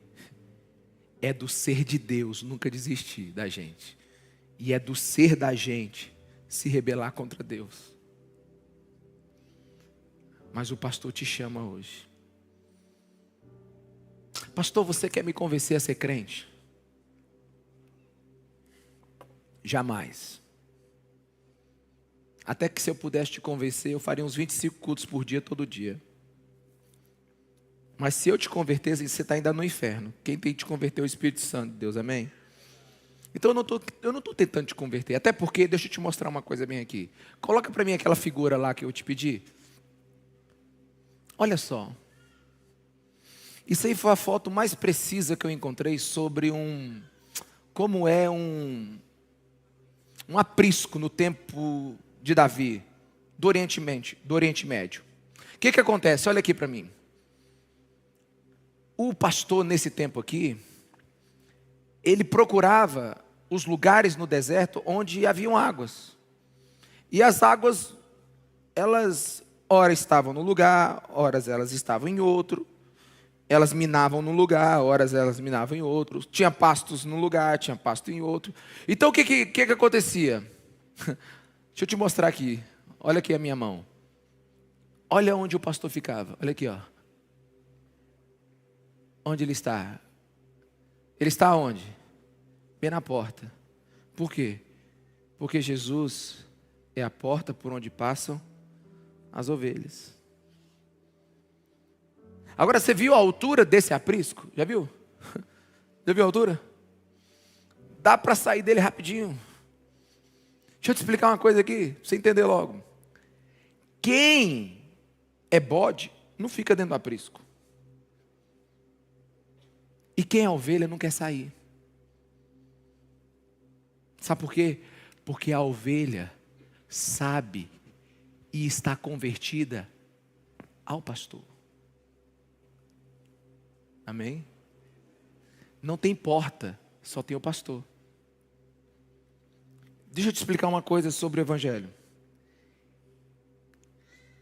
é do ser de Deus nunca desistir da gente. E é do ser da gente se rebelar contra Deus. Mas o pastor te chama hoje. Pastor, você quer me convencer a ser crente? Jamais. Até que se eu pudesse te convencer, eu faria uns 25 cultos por dia, todo dia. Mas se eu te converter, você está ainda no inferno. Quem tem que te converter é o Espírito Santo de Deus, amém? Então eu não estou tentando te converter. Até porque, deixa eu te mostrar uma coisa bem aqui. Coloca para mim aquela figura lá que eu te pedi. Olha só. Isso aí foi a foto mais precisa que eu encontrei sobre como é um aprisco no tempo de Davi, do Oriente Médio. O que acontece? Olha aqui para mim. O pastor nesse tempo aqui, ele procurava os lugares no deserto onde haviam águas. E as águas, elas, ora estavam no lugar, ora elas estavam em outro. Elas minavam num lugar, horas elas minavam em outro. Tinha pastos num lugar, tinha pasto em outro. Então o que acontecia? Deixa eu te mostrar aqui. Olha aqui a minha mão. Olha onde o pastor ficava. Olha aqui, ó. Onde ele está? Ele está onde? Bem na porta. Por quê? Porque Jesus é a porta por onde passam as ovelhas. Agora, você viu a altura desse aprisco? Já viu? Já viu a altura? Dá para sair dele rapidinho. Deixa eu te explicar uma coisa aqui, para você entender logo. Quem é bode, não fica dentro do aprisco. E quem é ovelha não quer sair. Sabe por quê? Porque a ovelha sabe e está convertida ao pastor. Amém? Não tem porta, só tem o pastor. Deixa eu te explicar uma coisa sobre o evangelho.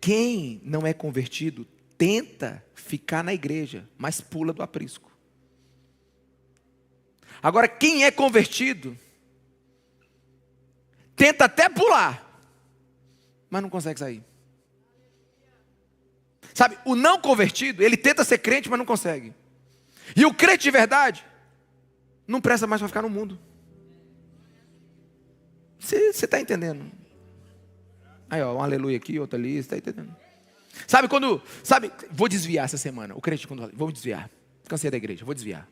Quem não é convertido tenta ficar na igreja, mas pula do aprisco. Agora, quem é convertido tenta até pular, mas não consegue sair. Sabe, o não convertido, ele tenta ser crente, mas não consegue. E o crente de verdade não presta mais para ficar no mundo. Você está entendendo? Aí, ó, um aleluia aqui, outro ali, você está entendendo? Sabe, vou desviar essa semana. O crente, vou desviar. Cansei da igreja, vou desviar.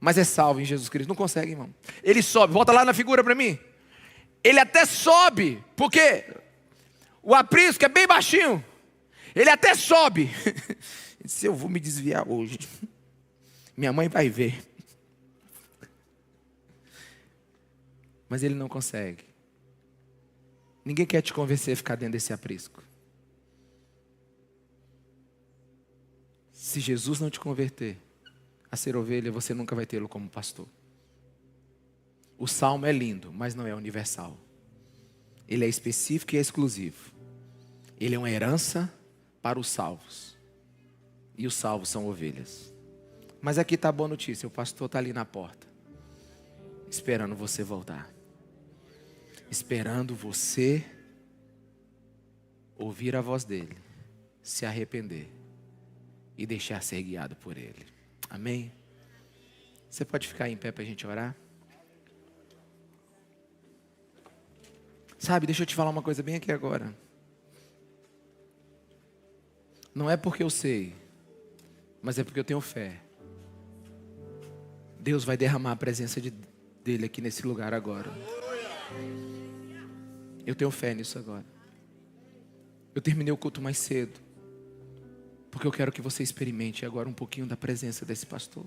Mas é salvo em Jesus Cristo. Não consegue, irmão. Ele sobe, volta lá na figura para mim. Ele até sobe, porque o aprisco é bem baixinho. Ele até sobe. Se eu vou me desviar hoje, minha mãe vai ver. Mas ele não consegue. Ninguém quer te convencer a ficar dentro desse aprisco. Se Jesus não te converter a ser ovelha, você nunca vai tê-lo como pastor. O salmo é lindo, mas não é universal. Ele é específico e é exclusivo. Ele é uma herança para os salvos. E os salvos são ovelhas. Mas aqui está a boa notícia. O pastor está ali na porta, esperando você voltar. Esperando você ouvir a voz dele, se arrepender e deixar ser guiado por ele. Amém? Você pode ficar em pé para a gente orar? Sabe, deixa eu te falar uma coisa bem aqui agora. Não é porque eu sei, mas é porque eu tenho fé. Deus vai derramar a presença dele aqui nesse lugar agora. Eu tenho fé nisso agora. Eu terminei o culto mais cedo, porque eu quero que você experimente agora um pouquinho da presença desse pastor.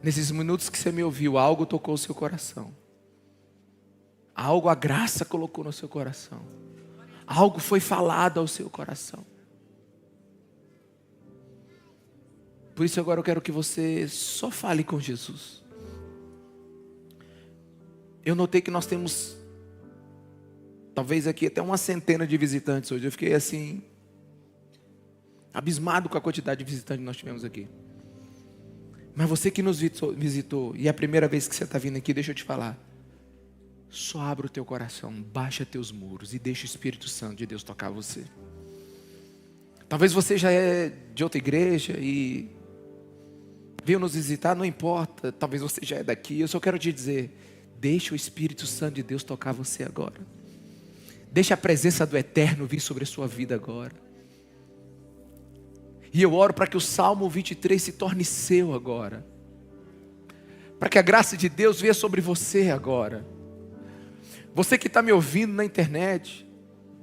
Nesses minutos que você me ouviu, algo tocou o seu coração. Algo a graça colocou no seu coração. Algo foi falado ao seu coração. Por isso agora eu quero que você só fale com Jesus. Eu notei que nós temos, talvez aqui até uma centena de visitantes hoje. Eu fiquei assim, abismado com a quantidade de visitantes que nós tivemos aqui. Mas você que nos visitou, e é a primeira vez que você está vindo aqui, deixa eu te falar. Só abra o teu coração, baixa teus muros e deixa o Espírito Santo de Deus tocar você. Talvez você já é de outra igreja e veio nos visitar, não importa. Talvez você já é daqui, eu só quero te dizer, deixa o Espírito Santo de Deus tocar você agora. Deixa a presença do Eterno vir sobre a sua vida agora. E eu oro para que o Salmo 23 se torne seu agora. Para que a graça de Deus venha sobre você agora. Você que está me ouvindo na internet,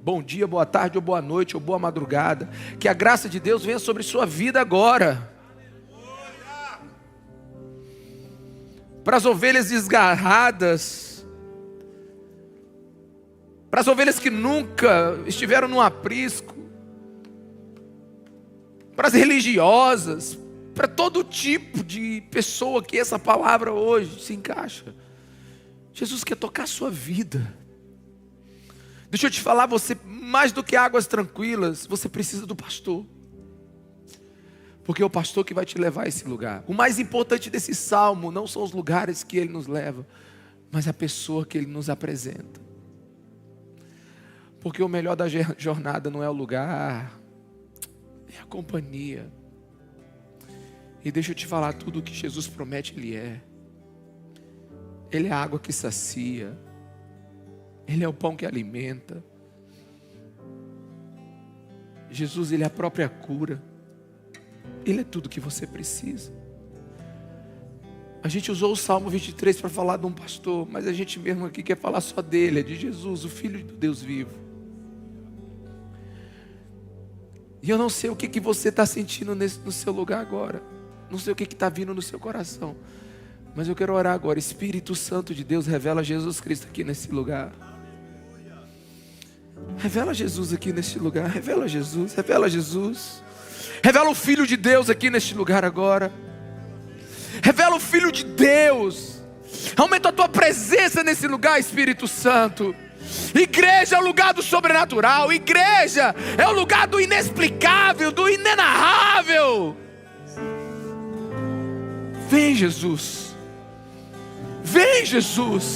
bom dia, boa tarde, ou boa noite, ou boa madrugada. Que a graça de Deus venha sobre sua vida agora. Para as ovelhas desgarradas, para as ovelhas que nunca estiveram num aprisco, para as religiosas, para todo tipo de pessoa que essa palavra hoje se encaixa. Jesus quer tocar a sua vida. Deixa eu te falar, você, mais do que águas tranquilas, você precisa do pastor. Porque é o pastor que vai te levar a esse lugar. O mais importante desse salmo não são os lugares que ele nos leva, mas a pessoa que ele nos apresenta. Porque o melhor da jornada não é o lugar, é a companhia. E deixa eu te falar, tudo o que Jesus promete, Ele é. Ele é a água que sacia. Ele é o pão que alimenta. Jesus, Ele é a própria cura. Ele é tudo que você precisa. A gente usou o Salmo 23 para falar de um pastor, mas a gente mesmo aqui quer falar só dele, é de Jesus, o Filho do Deus vivo. E eu não sei o que você está sentindo no seu lugar agora. Não sei o que está vindo no seu coração. Mas eu quero orar agora. Espírito Santo de Deus, revela Jesus Cristo aqui nesse lugar. Revela Jesus aqui neste lugar. Revela Jesus, revela Jesus. Revela o Filho de Deus aqui neste lugar agora. Revela o Filho de Deus. Aumenta a tua presença nesse lugar, Espírito Santo. Igreja é o lugar do sobrenatural. Igreja é o lugar do inexplicável, do inenarrável. Vem, Jesus. Vem, Jesus.